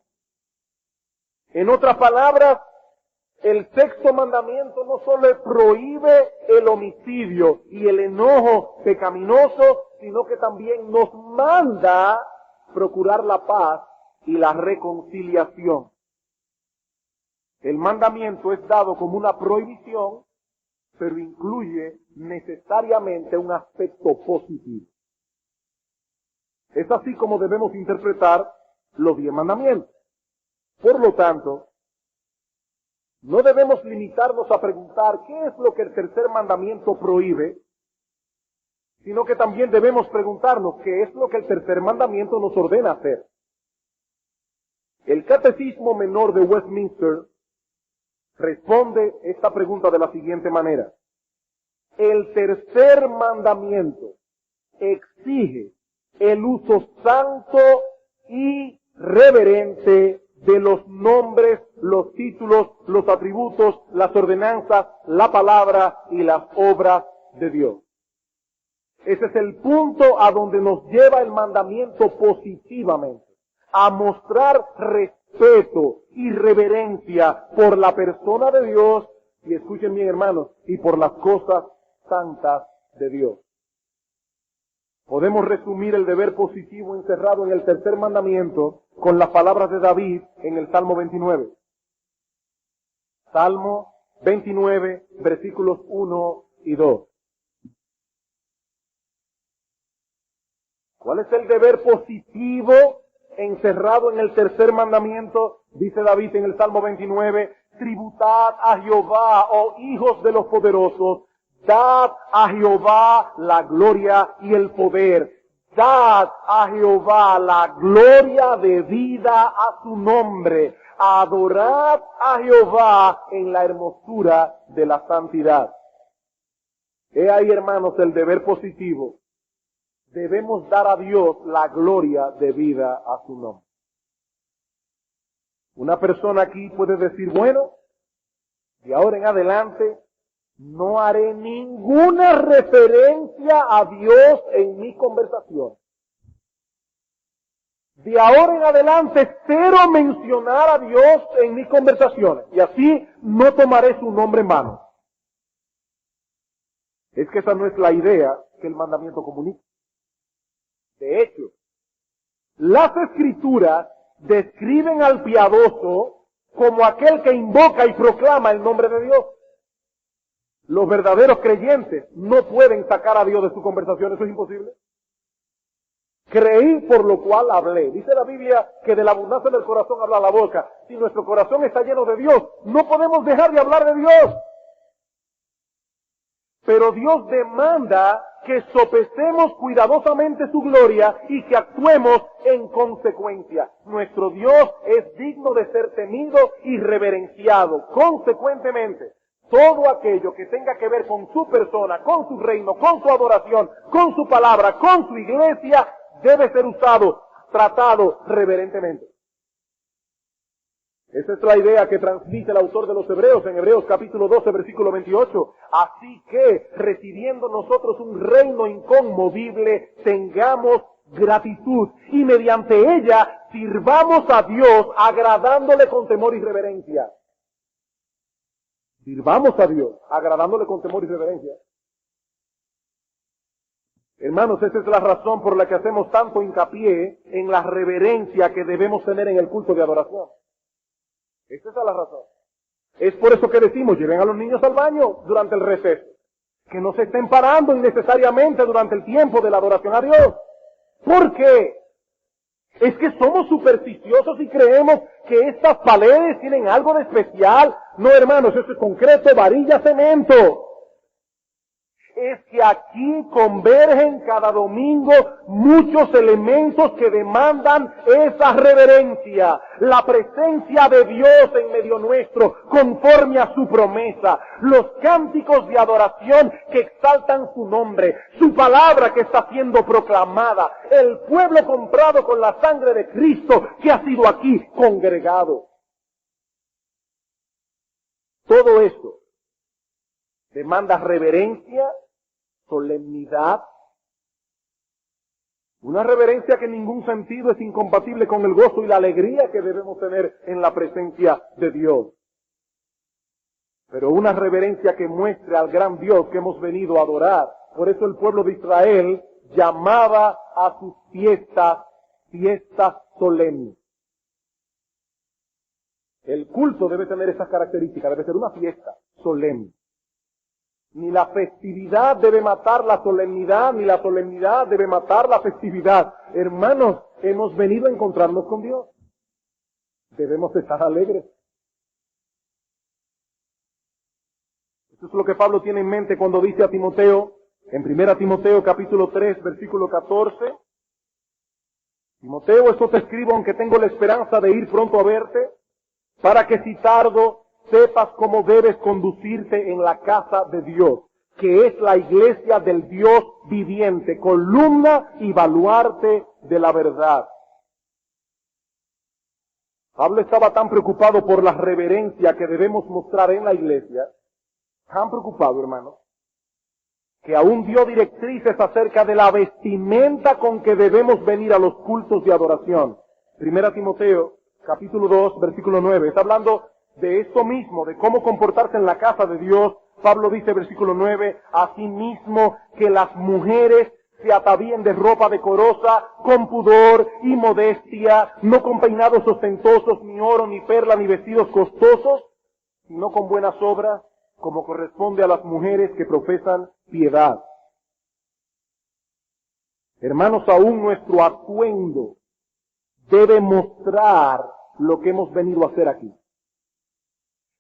[SPEAKER 1] En otras palabras, el sexto mandamiento no solo prohíbe el homicidio y el enojo pecaminoso, sino que también nos manda procurar la paz y la reconciliación. El mandamiento es dado como una prohibición, pero incluye necesariamente un aspecto positivo. Es así como debemos interpretar los 10 mandamientos. Por lo tanto, no debemos limitarnos a preguntar qué es lo que el tercer mandamiento prohíbe, sino que también debemos preguntarnos qué es lo que el tercer mandamiento nos ordena hacer. El Catecismo Menor de Westminster responde esta pregunta de la siguiente manera. El tercer mandamiento exige el uso santo y reverente de los nombres, los títulos, los atributos, las ordenanzas, la palabra y las obras de Dios. Ese es el punto a donde nos lleva el mandamiento positivamente, a mostrar respeto y reverencia por la persona de Dios, y escuchen bien hermanos, y por las cosas santas de Dios. Podemos resumir el deber positivo encerrado en el tercer mandamiento con las palabras de David en el Salmo 29. Salmo 29, versículos 1 y 2. ¿Cuál es el deber positivo encerrado en el tercer mandamiento? Dice David en el Salmo 29, tributad a Jehová, oh hijos de los poderosos, dad a Jehová la gloria y el poder. Dad a Jehová la gloria debida a su nombre. Adorad a Jehová en la hermosura de la santidad. He ahí, hermanos, el deber positivo. Debemos dar a Dios la gloria debida a su nombre. Una persona aquí puede decir, bueno, de ahora en adelante no haré ninguna referencia a Dios en mi conversación. De ahora en adelante cero mencionar a Dios en mis conversaciones. Y así no tomaré su nombre en vano. Es que esa no es la idea que el mandamiento comunica. De hecho, las Escrituras describen al piadoso como aquel que invoca y proclama el nombre de Dios. Los verdaderos creyentes no pueden sacar a Dios de su conversación, eso es imposible. Creí por lo cual hablé. Dice la Biblia que de la abundancia del corazón habla la boca. Si nuestro corazón está lleno de Dios, no podemos dejar de hablar de Dios. Pero Dios demanda que sopesemos cuidadosamente su gloria y que actuemos en consecuencia. Nuestro Dios es digno de ser temido y reverenciado. Consecuentemente, todo aquello que tenga que ver con su persona, con su reino, con su adoración, con su palabra, con su iglesia, debe ser usado, tratado reverentemente. Esa es la idea que transmite el autor de los Hebreos en Hebreos capítulo 12, versículo 28. Así que, recibiendo nosotros un reino inconmovible, tengamos gratitud y mediante ella sirvamos a Dios agradándole con temor y reverencia. Sirvamos a Dios agradándole con temor y reverencia. Hermanos, esa es la razón por la que hacemos tanto hincapié en la reverencia que debemos tener en el culto de adoración. Esa es la razón. Es por eso que decimos, lleven a los niños al baño durante el receso. Que no se estén parando innecesariamente durante el tiempo de la adoración a Dios. ¿Por qué? Es que somos supersticiosos y creemos que estas paredes tienen algo de especial. No, hermanos, eso es concreto, varilla, cemento. Es que aquí convergen cada domingo muchos elementos que demandan esa reverencia. La presencia de Dios en medio nuestro, conforme a su promesa. Los cánticos de adoración que exaltan su nombre. Su palabra que está siendo proclamada. El pueblo comprado con la sangre de Cristo que ha sido aquí congregado. Todo esto demanda reverencia, solemnidad, una reverencia que en ningún sentido es incompatible con el gozo y la alegría que debemos tener en la presencia de Dios. Pero una reverencia que muestre al gran Dios que hemos venido a adorar. Por eso el pueblo de Israel llamaba a sus fiestas solemnes. El culto debe tener esas características, debe ser una fiesta solemne. Ni la festividad debe matar la solemnidad, ni la solemnidad debe matar la festividad. Hermanos, hemos venido a encontrarnos con Dios. Debemos estar alegres. Esto es lo que Pablo tiene en mente cuando dice a Timoteo, en 1 Timoteo capítulo 3, versículo 14, Timoteo, esto te escribo aunque tengo la esperanza de ir pronto a verte, para que si tardo sepas cómo debes conducirte en la casa de Dios, que es la iglesia del Dios viviente, columna y baluarte de la verdad. Pablo estaba tan preocupado por la reverencia que debemos mostrar en la iglesia, tan preocupado, hermano, que aún dio directrices acerca de la vestimenta con que debemos venir a los cultos de adoración. 1 Timoteo, capítulo 2, versículo 9. Está hablando de esto mismo, de cómo comportarse en la casa de Dios. Pablo dice, versículo 9, asimismo que las mujeres se atavíen de ropa decorosa, con pudor y modestia, no con peinados ostentosos, ni oro, ni perla, ni vestidos costosos, sino con buenas obras, como corresponde a las mujeres que profesan piedad. Hermanos, aún nuestro atuendo debe mostrar lo que hemos venido a hacer aquí.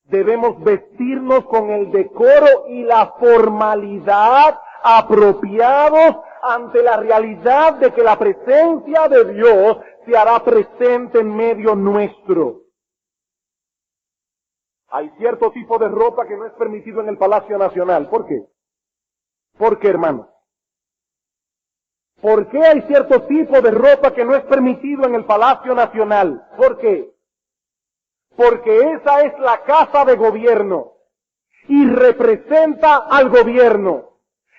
[SPEAKER 1] Debemos vestirnos con el decoro y la formalidad apropiados ante la realidad de que la presencia de Dios se hará presente en medio nuestro. Hay cierto tipo de ropa que no es permitido en el Palacio Nacional. ¿Por qué? ¿Por qué, hermano? ¿Por qué hay cierto tipo de ropa que no es permitido en el Palacio Nacional? ¿Por qué? Porque esa es la casa de gobierno y representa al gobierno.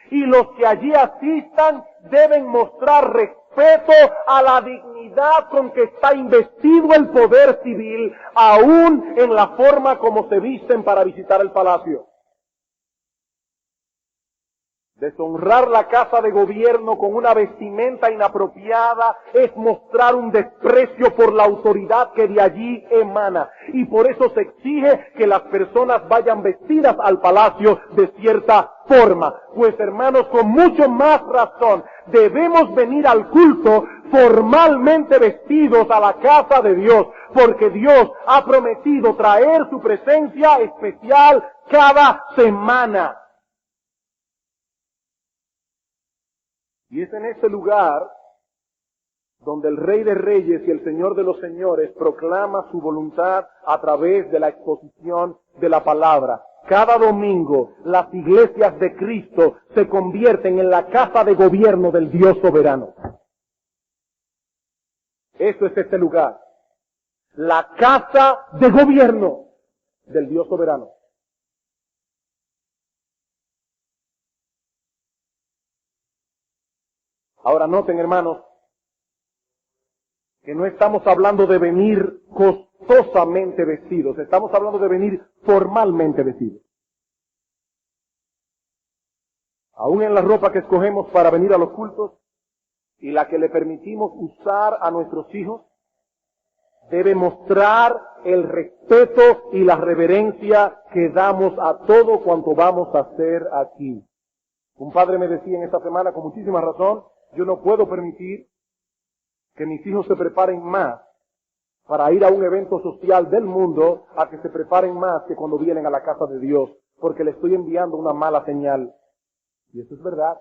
[SPEAKER 1] Y los que allí asistan deben mostrar respeto a la dignidad con que está investido el poder civil, aún en la forma como se visten para visitar el palacio. Deshonrar la casa de gobierno con una vestimenta inapropiada es mostrar un desprecio por la autoridad que de allí emana. Y por eso se exige que las personas vayan vestidas al palacio de cierta forma. Pues hermanos, con mucho más razón, debemos venir al culto formalmente vestidos a la casa de Dios, porque Dios ha prometido traer su presencia especial cada semana. Y es en este lugar donde el Rey de Reyes y el Señor de los Señores proclama su voluntad a través de la exposición de la palabra. Cada domingo las iglesias de Cristo se convierten en la casa de gobierno del Dios soberano. Eso es este lugar. La casa de gobierno del Dios soberano. Ahora noten, hermanos, que no estamos hablando de venir costosamente vestidos, estamos hablando de venir formalmente vestidos. Aún en la ropa que escogemos para venir a los cultos y la que le permitimos usar a nuestros hijos, debe mostrar el respeto y la reverencia que damos a todo cuanto vamos a hacer aquí. Un padre me decía en esta semana con muchísima razón, yo no puedo permitir que mis hijos se preparen más para ir a un evento social del mundo a que se preparen más que cuando vienen a la casa de Dios, porque le estoy enviando una mala señal. Y eso es verdad.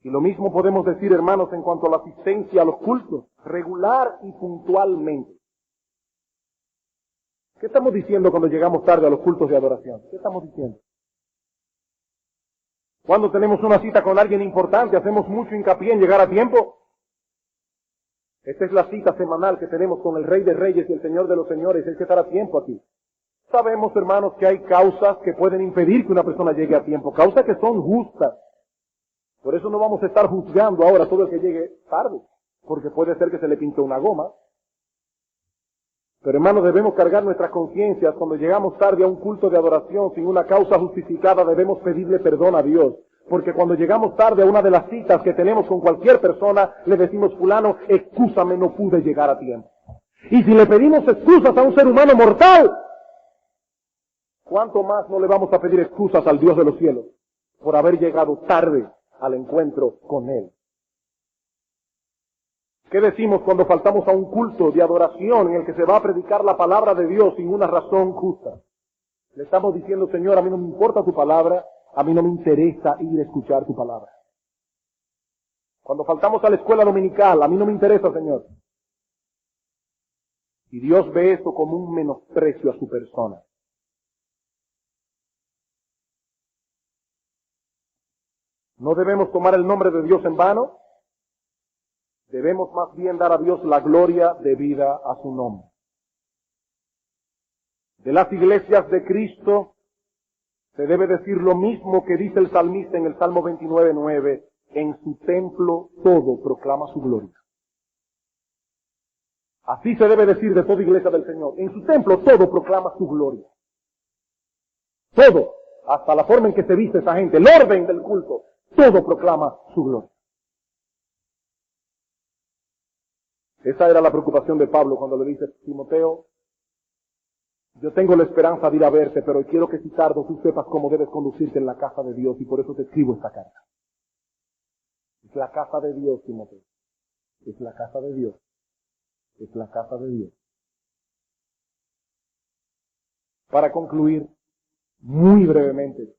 [SPEAKER 1] Y lo mismo podemos decir, hermanos, en cuanto a la asistencia a los cultos, regular y puntualmente. ¿Qué estamos diciendo cuando llegamos tarde a los cultos de adoración? ¿Qué estamos diciendo? Cuando tenemos una cita con alguien importante, hacemos mucho hincapié en llegar a tiempo. Esta es la cita semanal que tenemos con el Rey de Reyes y el Señor de los Señores. Hay que estar a tiempo aquí. Sabemos, hermanos, que hay causas que pueden impedir que una persona llegue a tiempo. Causas que son justas. Por eso no vamos a estar juzgando ahora a todo el que llegue tarde. Porque puede ser que se le pinte una goma. Pero, hermanos, debemos cargar nuestras conciencias. Cuando llegamos tarde a un culto de adoración sin una causa justificada, debemos pedirle perdón a Dios. Porque cuando llegamos tarde a una de las citas que tenemos con cualquier persona, le decimos, fulano, excúsame, no pude llegar a tiempo. Y si le pedimos excusas a un ser humano mortal, ¿cuánto más no le vamos a pedir excusas al Dios de los cielos por haber llegado tarde al encuentro con Él? ¿Qué decimos cuando faltamos a un culto de adoración en el que se va a predicar la palabra de Dios sin una razón justa? Le estamos diciendo, Señor, a mí no me importa tu palabra, a mí no me interesa ir a escuchar tu palabra. Cuando faltamos a la escuela dominical, a mí no me interesa, Señor. Y Dios ve eso como un menosprecio a su persona. No debemos tomar el nombre de Dios en vano. Debemos más bien dar a Dios la gloria debida a su nombre. De las iglesias de Cristo se debe decir lo mismo que dice el salmista en el Salmo 29:9. En su templo todo proclama su gloria. Así se debe decir de toda iglesia del Señor. En su templo todo proclama su gloria. Todo, hasta la forma en que se viste esa gente, el orden del culto, todo proclama su gloria. Esa era la preocupación de Pablo cuando le dice, Timoteo, yo tengo la esperanza de ir a verte, pero quiero que si tardo tú sepas cómo debes conducirte en la casa de Dios, y por eso te escribo esta carta. Es la casa de Dios, Timoteo. Es la casa de Dios. Es la casa de Dios. Para concluir, muy brevemente,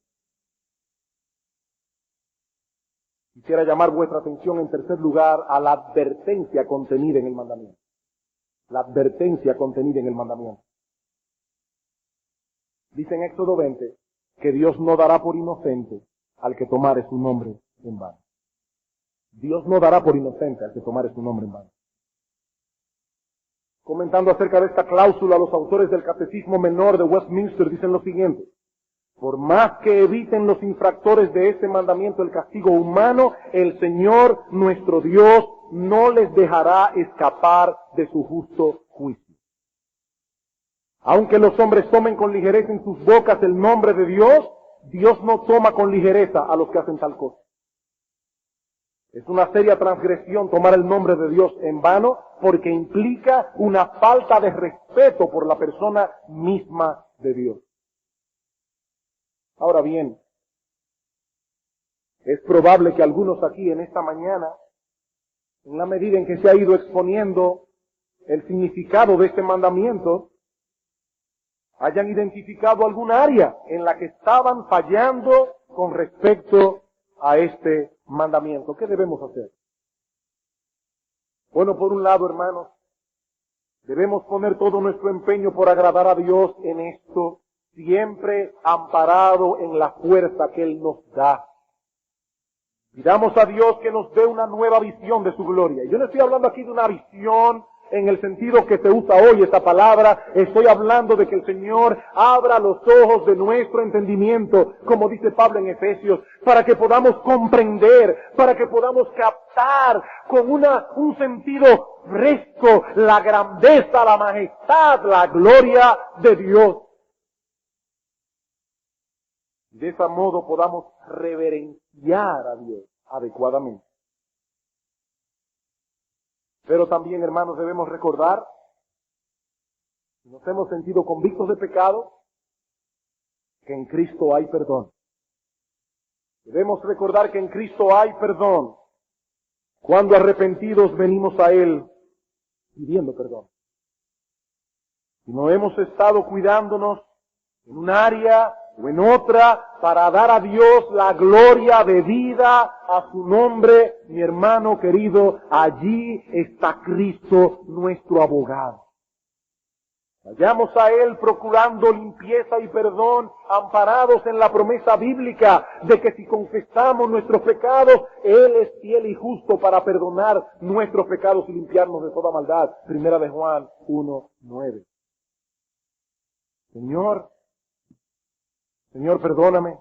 [SPEAKER 1] quisiera llamar vuestra atención en tercer lugar a la advertencia contenida en el mandamiento. La advertencia contenida en el mandamiento. Dice en Éxodo 20 que Dios no dará por inocente al que tomare su nombre en vano. Dios no dará por inocente al que tomare su nombre en vano. Comentando acerca de esta cláusula, los autores del Catecismo Menor de Westminster dicen lo siguiente: por más que eviten los infractores de este mandamiento el castigo humano, el Señor, nuestro Dios, no les dejará escapar de su justo juicio. Aunque los hombres tomen con ligereza en sus bocas el nombre de Dios, Dios no toma con ligereza a los que hacen tal cosa. Es una seria transgresión tomar el nombre de Dios en vano, porque implica una falta de respeto por la persona misma de Dios. Ahora bien, es probable que algunos aquí en esta mañana, en la medida en que se ha ido exponiendo el significado de este mandamiento, hayan identificado alguna área en la que estaban fallando con respecto a este mandamiento. ¿Qué debemos hacer? Bueno, por un lado, hermanos, debemos poner todo nuestro empeño por agradar a Dios en esto, siempre amparado en la fuerza que Él nos da. Pidamos a Dios que nos dé una nueva visión de su gloria. Y yo no estoy hablando aquí de una visión en el sentido que se usa hoy esta palabra. Estoy hablando de que el Señor abra los ojos de nuestro entendimiento, como dice Pablo en Efesios, para que podamos comprender, para que podamos captar con un sentido fresco la grandeza, la majestad, la gloria de Dios. De ese modo podamos reverenciar a Dios adecuadamente. Pero también, hermanos, debemos recordar, si nos hemos sentido convictos de pecado, que en Cristo hay perdón. Debemos recordar que en Cristo hay perdón. Cuando arrepentidos venimos a Él pidiendo perdón. Si no hemos estado cuidándonos en un área o en otra para dar a Dios la gloria debida a su nombre, mi hermano querido, allí está Cristo nuestro abogado. Vayamos a Él procurando limpieza y perdón, amparados en la promesa bíblica de que si confesamos nuestros pecados, Él es fiel y justo para perdonar nuestros pecados y limpiarnos de toda maldad. Primera de Juan 1:9. Señor, perdóname.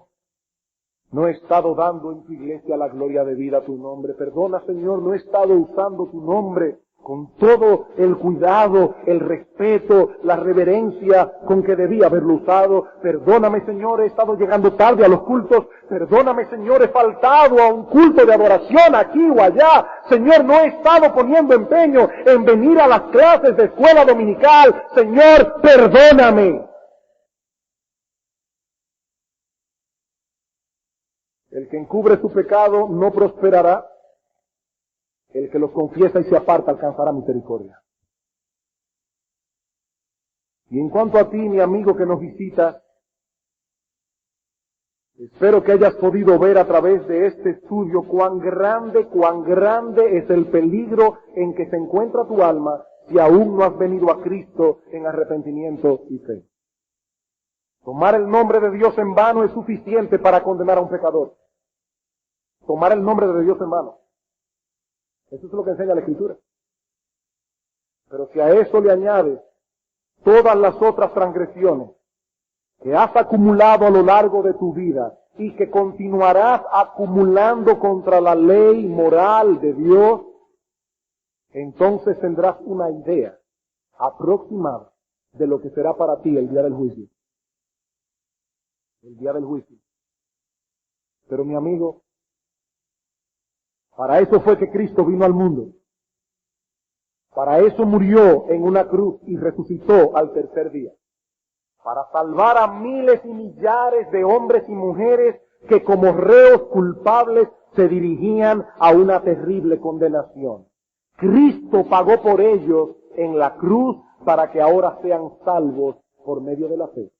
[SPEAKER 1] No he estado dando en tu iglesia la gloria debida a tu nombre. Perdona, Señor, no he estado usando tu nombre con todo el cuidado, el respeto, la reverencia con que debía haberlo usado. Perdóname, Señor, he estado llegando tarde a los cultos. Perdóname, Señor, he faltado a un culto de adoración aquí o allá. Señor, no he estado poniendo empeño en venir a las clases de escuela dominical. Señor, perdóname. El que encubre su pecado no prosperará. El que los confiesa y se aparta alcanzará misericordia. Y en cuanto a ti, mi amigo que nos visitas, espero que hayas podido ver a través de este estudio cuán grande es el peligro en que se encuentra tu alma si aún no has venido a Cristo en arrepentimiento y fe. Tomar el nombre de Dios en vano es suficiente para condenar a un pecador. Tomar el nombre de Dios en vano. Eso es lo que enseña la Escritura. Pero si a eso le añades todas las otras transgresiones que has acumulado a lo largo de tu vida y que continuarás acumulando contra la ley moral de Dios, entonces tendrás una idea aproximada de lo que será para ti el día del juicio. El día del juicio. Pero mi amigo, para eso fue que Cristo vino al mundo. Para eso murió en una cruz y resucitó al tercer día. Para salvar a miles y millares de hombres y mujeres que como reos culpables se dirigían a una terrible condenación. Cristo pagó por ellos en la cruz para que ahora sean salvos por medio de la fe.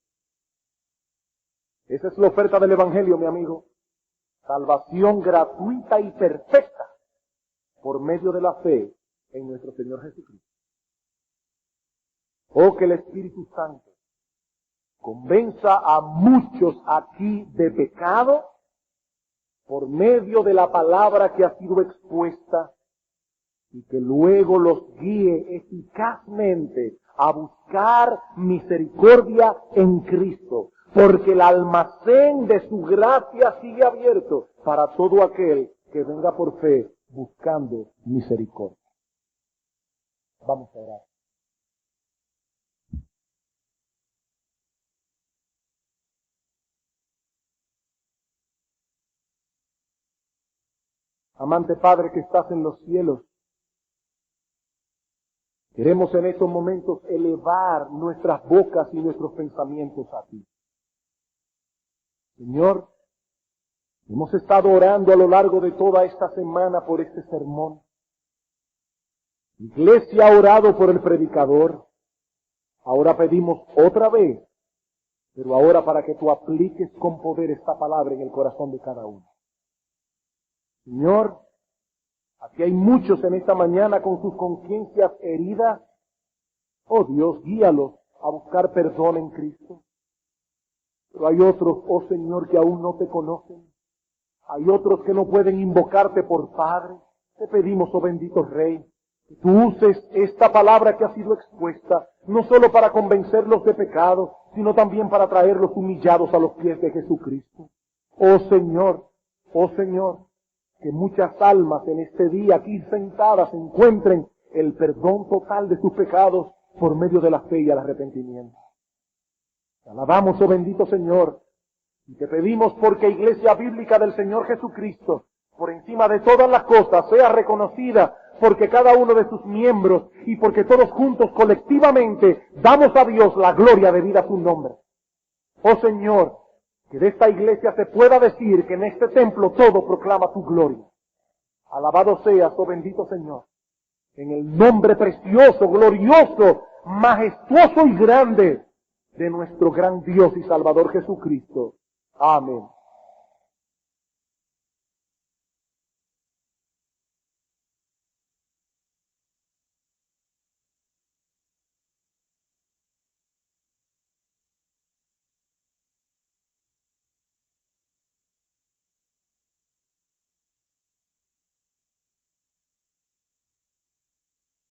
[SPEAKER 1] Esa es la oferta del Evangelio, mi amigo. Salvación gratuita y perfecta por medio de la fe en nuestro Señor Jesucristo. Oh, que el Espíritu Santo convenza a muchos aquí de pecado por medio de la palabra que ha sido expuesta y que luego los guíe eficazmente a buscar misericordia en Cristo. Porque el almacén de su gracia sigue abierto para todo aquel que venga por fe buscando misericordia. Vamos a orar. Amante Padre que estás en los cielos, queremos en estos momentos elevar nuestras bocas y nuestros pensamientos a ti. Señor, hemos estado orando a lo largo de toda esta semana por este sermón. La iglesia ha orado por el predicador. Ahora pedimos otra vez, pero ahora para que tú apliques con poder esta palabra en el corazón de cada uno. Señor, aquí hay muchos en esta mañana con sus conciencias heridas. Oh Dios, guíalos a buscar perdón en Cristo. Pero hay otros, oh Señor, que aún no te conocen. Hay otros que no pueden invocarte por Padre. Te pedimos, oh bendito Rey, que tú uses esta palabra que ha sido expuesta, no solo para convencerlos de pecado, sino también para traerlos humillados a los pies de Jesucristo. Oh Señor, que muchas almas en este día aquí sentadas encuentren el perdón total de sus pecados por medio de la fe y el arrepentimiento. Te alabamos, oh bendito Señor, y te pedimos porque Iglesia Bíblica del Señor Jesucristo, por encima de todas las cosas, sea reconocida porque cada uno de sus miembros y porque todos juntos colectivamente damos a Dios la gloria debida a su nombre. Oh Señor, que de esta iglesia se pueda decir que en este templo todo proclama tu gloria. Alabado seas, oh bendito Señor, en el nombre precioso, glorioso, majestuoso y grande de nuestro gran Dios y Salvador Jesucristo. Amén.